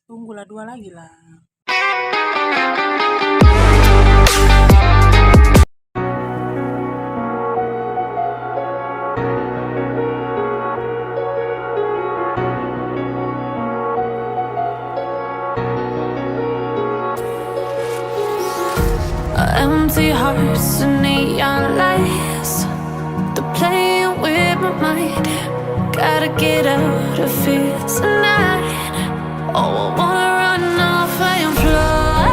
Tunggulah 2 lagi lah. Empty hearts and neon lights, they're playing with my mind. Gotta get out of here tonight. Oh, I wanna run off and fly,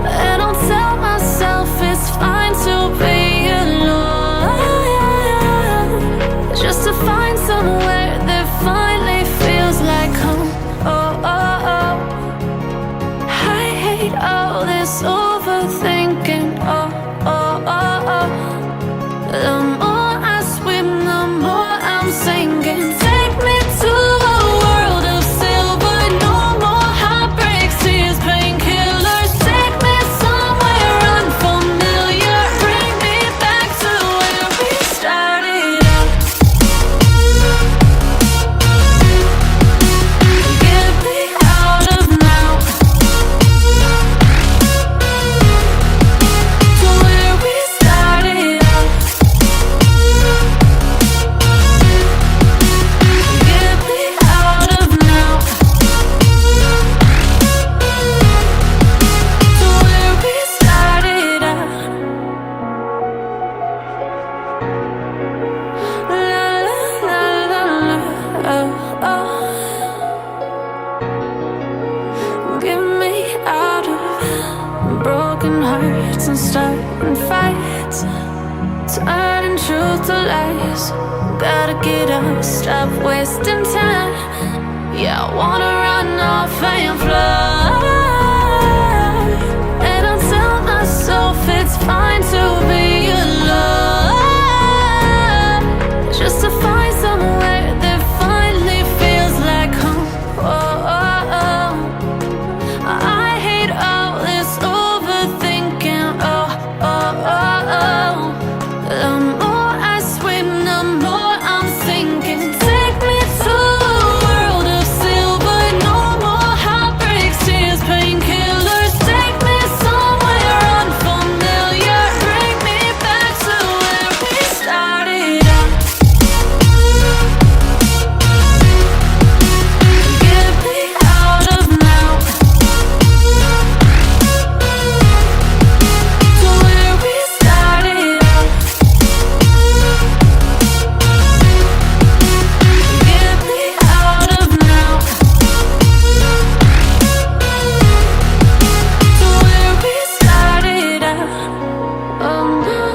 and I'll tell myself it's fine to be alone, just to find somewhere that finally feels like home. Oh, oh, oh. I hate all this overthinking. Oh, oh, oh, oh. The more I swim, the more I'm sinking. Take me to a world of silver. No more heartbreaks, tears, painkillers. Take me somewhere unfamiliar. Bring me back to where we started out. Get me out of now, to where we started out. Get me out of now, to where we started out. La la la la la, oh, oh. Get me out of broken hearts and starting fights, turning truth to lies. Gotta get up, stop wasting time. Yeah, I wanna run off and fly, and I'll tell myself it's fine to be alone, just to find somewhere that finally feels like home. Oh, oh, oh. I hate all this overthinking. Oh, oh, oh, oh. The more I swim, the more I'm sinking. Take me to a world of silver. No more heartbreaks, tears, painkillers. Take me somewhere unfamiliar. Bring me back to where we started out. Get me out of now, to where we started out. Get me out of now, to where we started out. Oh no,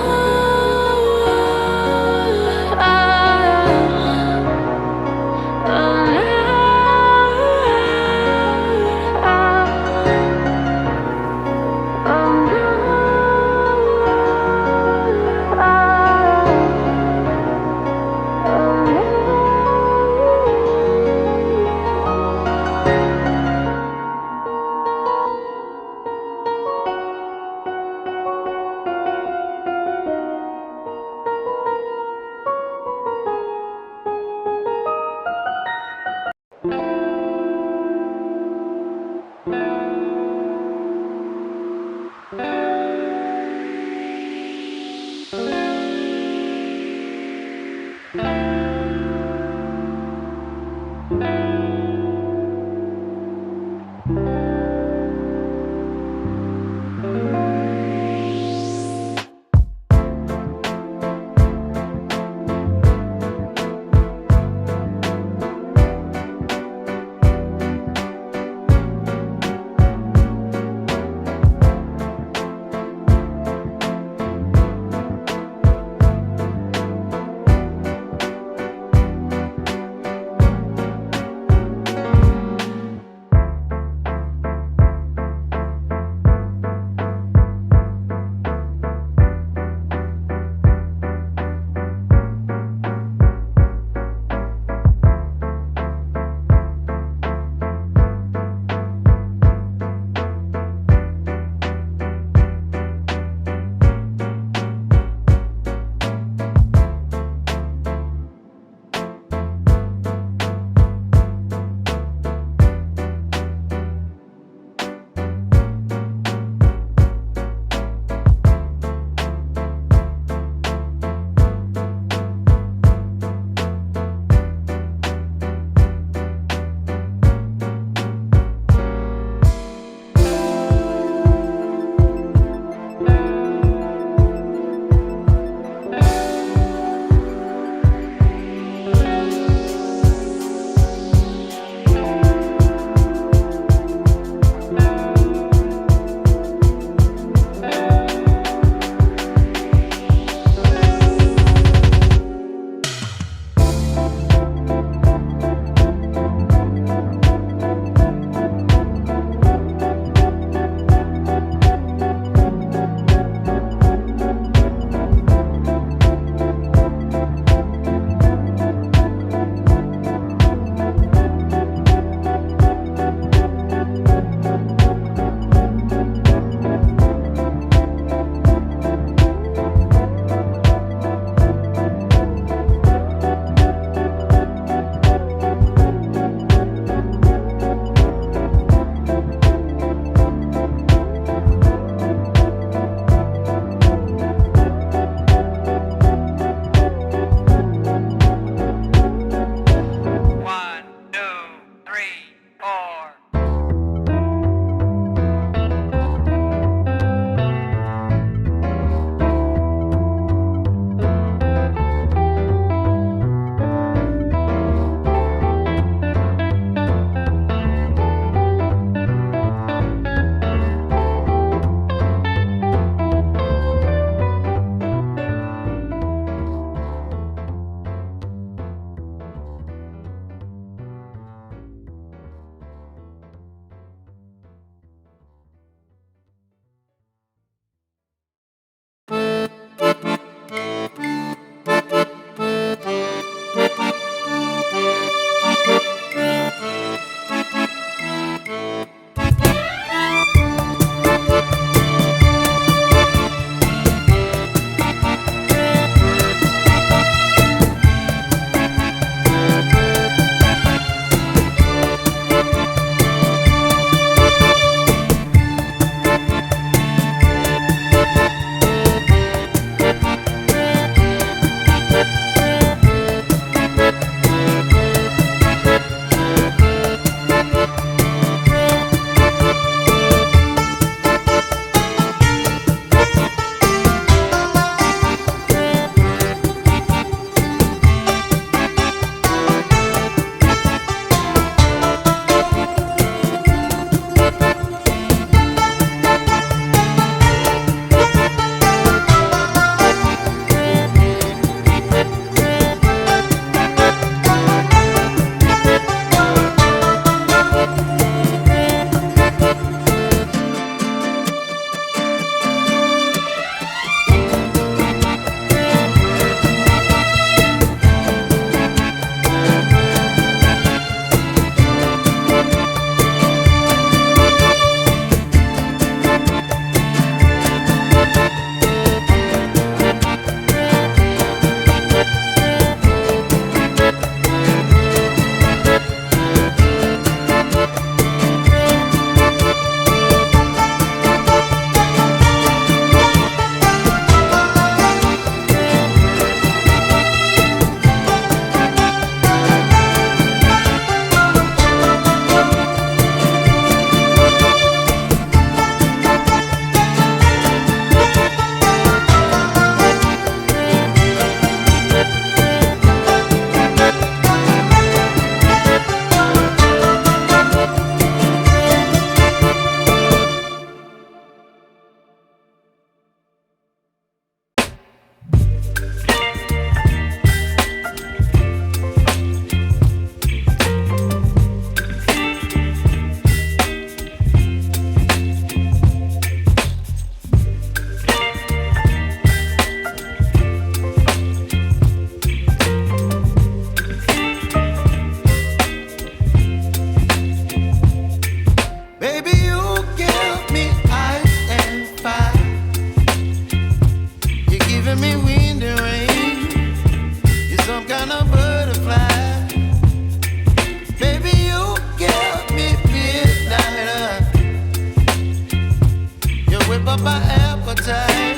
up my appetite.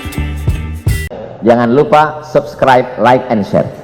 Jangan lupa subscribe, like, and share.